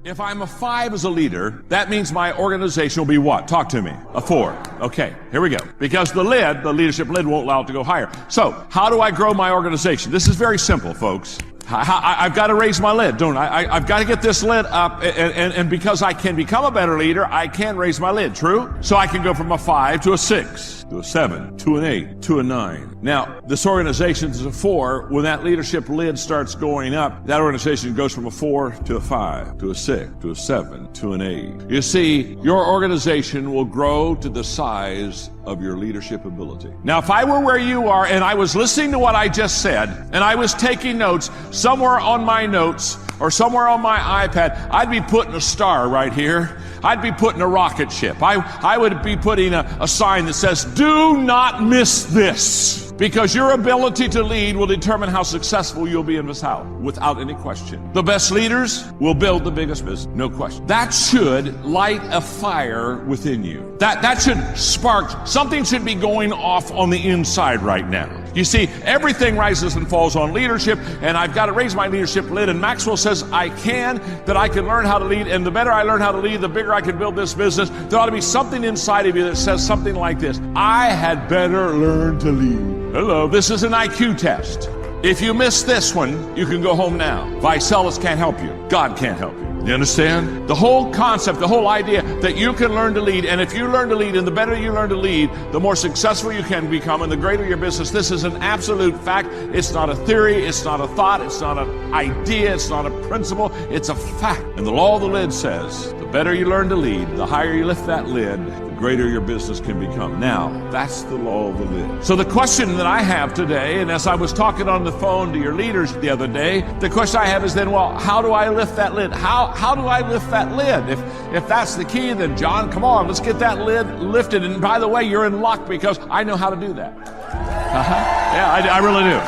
If I'm a 5 as a leader, that means my organization will be what? Talk to me. A 4. Okay, here we go. Because the leadership lid won't allow it to go higher. So, how do I grow my organization? This is very simple, folks. I've got to raise my lid, don't I? I've got to get this lid up, and because I can become a better leader, I can raise my lid, true? So I can go from a 5 to a 6, to a 7, to an 8, to a 9. Now, this organization is a 4. When that leadership lid starts going up, that organization goes from a 4 to a 5, to a 6, to a 7, to an 8. You see, your organization will grow to the size of your leadership ability. Now, if I were where you are and I was listening to what I just said, and I was taking notes, somewhere on my notes or somewhere on my iPad, I'd be putting a star right here. I'd be putting a rocket ship. I would be putting a sign that says, do not miss this. Because your ability to lead will determine how successful you'll be in this house, without any question. The best leaders will build the biggest business, no question. That should light a fire within you. That should spark, something should be going off on the inside right now. You see, everything rises and falls on leadership, and I've got to raise my leadership lid, and Maxwell says I can learn how to lead, and the better I learn how to lead, the bigger I can build this business. There ought to be something inside of you that says something like this: I had better learn to lead. Hello, this is an IQ test. If you miss this one, you can go home now. Vicelis can't help you. God can't help you. You understand? The whole concept, the whole idea that you can learn to lead, and if you learn to lead, and the better you learn to lead, the more successful you can become, and the greater your business. This is an absolute fact. It's not a theory, it's not a thought, it's not an idea, it's not a principle, it's a fact. And the law of the lid says, the better you learn to lead, the higher you lift that lid, the greater your business can become. Now, that's the law of the lid. So the question that I have today, and as I was talking on the phone to your leaders the other day, the question I have is then, well, how do I lift that lid? How do I lift that lid? If that's the key, then John, come on, let's get that lid lifted. And by the way, you're in luck because I know how to do that. Yeah, I really do.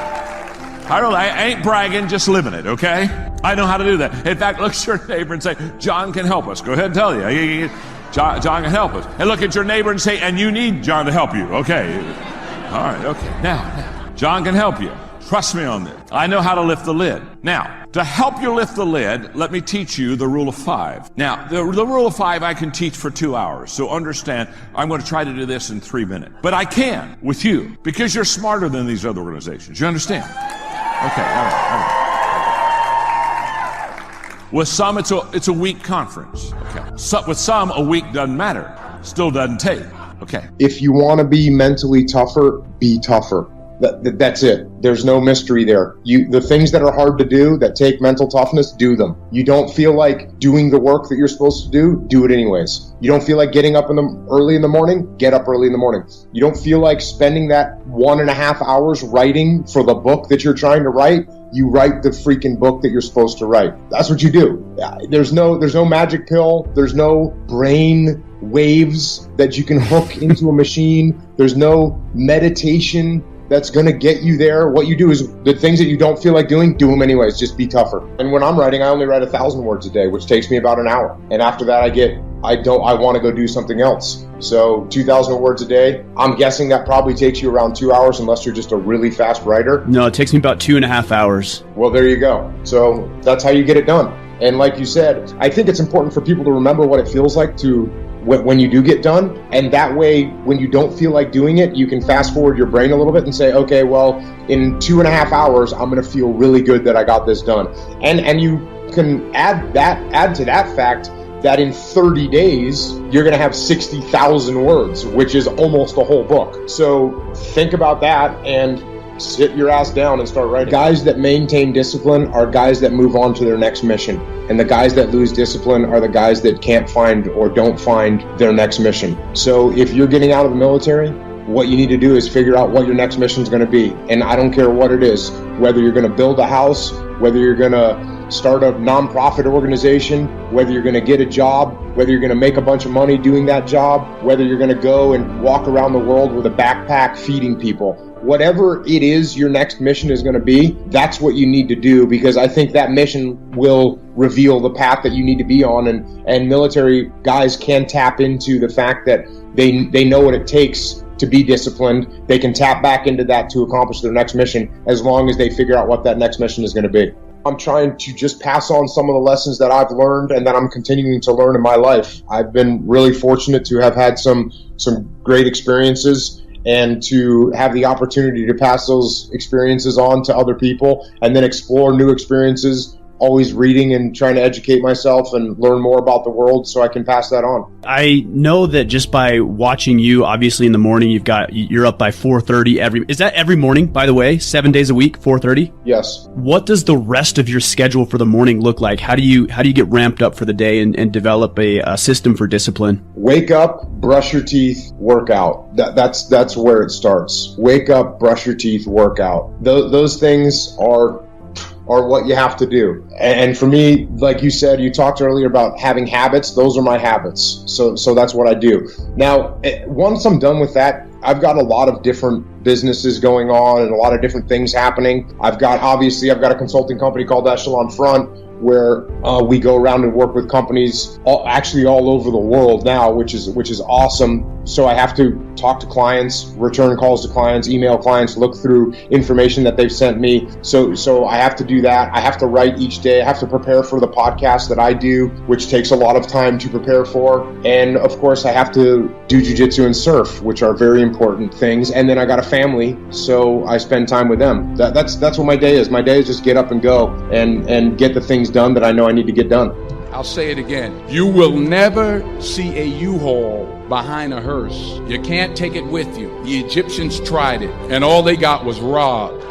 I ain't bragging, just living it, okay? I know how to do that. In fact, look at your neighbor and say, John can help us. Go ahead and tell you. John can help us. And look at your neighbor and say, and you need John to help you. Okay. All right, okay. Now, John can help you. Trust me on this. I know how to lift the lid. Now, to help you lift the lid, let me teach you the rule of 5. Now, the rule of 5 I can teach for 2 hours. So understand, I'm going to try to do this in 3 minutes. But I can with you because you're smarter than these other organizations. You understand? Okay, all right. With some, it's a week conference. Okay. So, with some, a week doesn't matter. Still doesn't take. Okay. If you want to be mentally tougher, be tougher. That's it. There's no mystery there. The things that are hard to do, that take mental toughness, do them. You don't feel like doing the work that you're supposed to do it anyways. You don't feel like getting up early in the morning, get up early in the morning. You don't feel like spending that 1.5 hours writing for the book that you're trying to write, you write the freaking book that you're supposed to write. That's what you do. There's no magic pill. There's no brain waves that you can hook into a machine. There's no meditation that's going to get you there. What you do is the things that you don't feel like doing, do them anyways. Just be tougher. And when I'm writing, I only write 1,000 words a day, which takes me about an hour. And after that, I want to go do something else. So 2,000 words a day, I'm guessing that probably takes you around 2 hours unless you're just a really fast writer. No, it takes me about 2.5 hours. Well, there you go. So that's how you get it done. And like you said, I think it's important for people to remember what it feels like when you do get done. And that way, when you don't feel like doing it, you can fast forward your brain a little bit and say, okay, well, in 2.5 hours, I'm going to feel really good that I got this done. And you can add to that fact that in 30 days, you're going to have 60,000 words, which is almost a whole book. So think about that and sit your ass down and start writing. Guys that maintain discipline are guys that move on to their next mission. And the guys that lose discipline are the guys that can't find or don't find their next mission. So if you're getting out of the military, what you need to do is figure out what your next mission is going to be. And I don't care what it is, whether you're going to build a house, whether you're going to start a nonprofit organization, whether you're going to get a job, whether you're going to make a bunch of money doing that job, whether you're going to go and walk around the world with a backpack feeding people. Whatever it is your next mission is going to be, that's what you need to do, because I think that mission will reveal the path that you need to be on. And military guys can tap into the fact that they know what it takes to be disciplined. They can tap back into that to accomplish their next mission as long as they figure out what that next mission is going to be. I'm trying to just pass on some of the lessons that I've learned and that I'm continuing to learn in my life. I've been really fortunate to have had some great experiences and to have the opportunity to pass those experiences on to other people and then explore new experiences, always reading and trying to educate myself and learn more about the world so I can pass that on. I know that just by watching you, obviously in the morning, you're up by 4:30 is that every morning, by the way, 7 days a week, 4:30? Yes. What does the rest of your schedule for the morning look like? How do you get ramped up for the day and develop a system for discipline? Wake up, brush your teeth, work out. That's where it starts. Wake up, brush your teeth, work out. Those things are what you have to do. And for me, like you said, you talked earlier about having habits. Those are my habits. So that's what I do. Now, once I'm done with that, I've got a lot of different businesses going on and a lot of different things happening. I've got a consulting company called Echelon Front, where we go around and work with companies all over the world now, which is awesome. So I have to talk to clients, return calls to clients, email clients, look through information that they've sent me. So I have to do that. I have to write each day. I have to prepare for the podcast that I do, which takes a lot of time to prepare for. And of course, I have to do jiu-jitsu and surf, which are very important things. And then I got a family, so I spend time with them. That's what my day is. My day is just get up and go and get the things done that I know I need to get done. I'll say it again. You will never see a U-Haul behind a hearse. You can't take it with you. The Egyptians tried it, and all they got was robbed.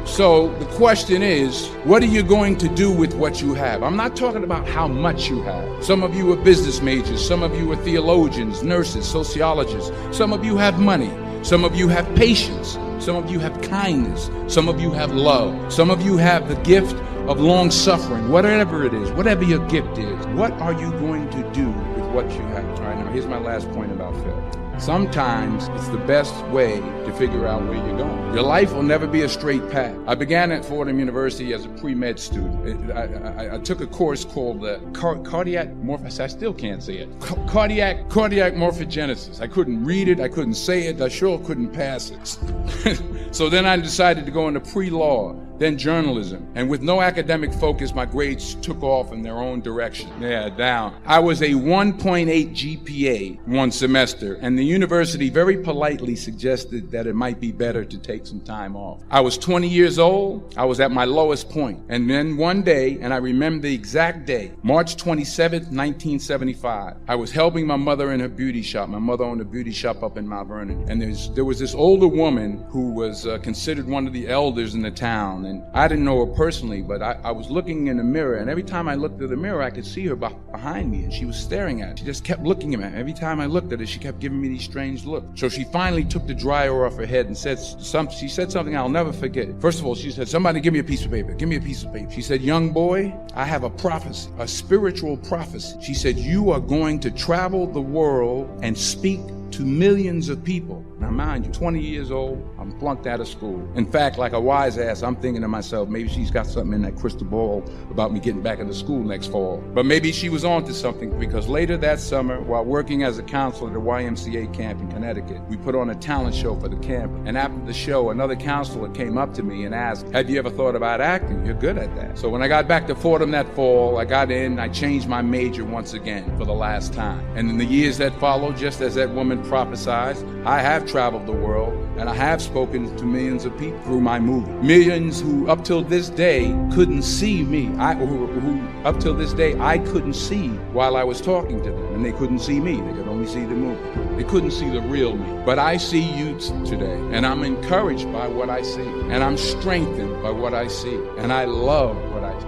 So the question is, what are you going to do with what you have? I'm not talking about how much you have. Some of you are business majors. Some of you are theologians, nurses, sociologists. Some of you have money. Some of you have patience. Some of you have kindness. Some of you have love. Some of you have the gift of long suffering. Whatever it is, whatever your gift is, what are you going to do with what you have? All right, now here's my last point about Phil. Sometimes it's the best way to figure out where you're going. Your life will never be a straight path. I began at Fordham University as a pre-med student. I took a course called cardiac morphogenesis. I still can't say it. Cardiac morphogenesis. I couldn't read it. I couldn't say it. I sure couldn't pass it. So then I decided to go into pre-law, then journalism. And with no academic focus, my grades took off in their own direction. Yeah, down. I was a 1.8 GPA one semester, and the university very politely suggested that it might be better to take some time off. I was 20 years old. I was at my lowest point. And then one day, and I remember the exact day, March 27th, 1975, I was helping my mother in her beauty shop. My mother owned a beauty shop up in Mount Vernon. And there was this older woman who was considered one of the elders in the town. And I didn't know her personally, but I was looking in the mirror, and every time I looked at the mirror, I could see her behind me, and she was staring at it. She just kept looking at me. Every time I looked at her, she kept giving me these strange looks. So she finally took the dryer off her head and she said something I'll never forget. First of all, she said, "Somebody give me a piece of paper. Give me a piece of paper." She said, "Young boy, I have a prophecy, a spiritual prophecy." She said, "You are going to travel the world and speak to millions of people." Now mind you, 20 years old, I'm flunked out of school. In fact, like a wise ass, I'm thinking to myself, maybe she's got something in that crystal ball about me getting back into school next fall. But maybe she was onto something, because later that summer, while working as a counselor at a YMCA camp in Connecticut, we put on a talent show for the camp. And after the show, another counselor came up to me and asked, "Have you ever thought about acting? You're good at that." So when I got back to Fordham that fall, I got in, I changed my major once again for the last time. And in the years that followed, just as that woman prophesied, I have traveled the world, and I have spoken to millions of people through my movie. Millions who up till this day couldn't see me. Who up till this day I couldn't see while I was talking to them, and they couldn't see me. They could only see the movie. They couldn't see the real me. But I see you today, and I'm encouraged by what I see, and I'm strengthened by what I see, and I love what I see.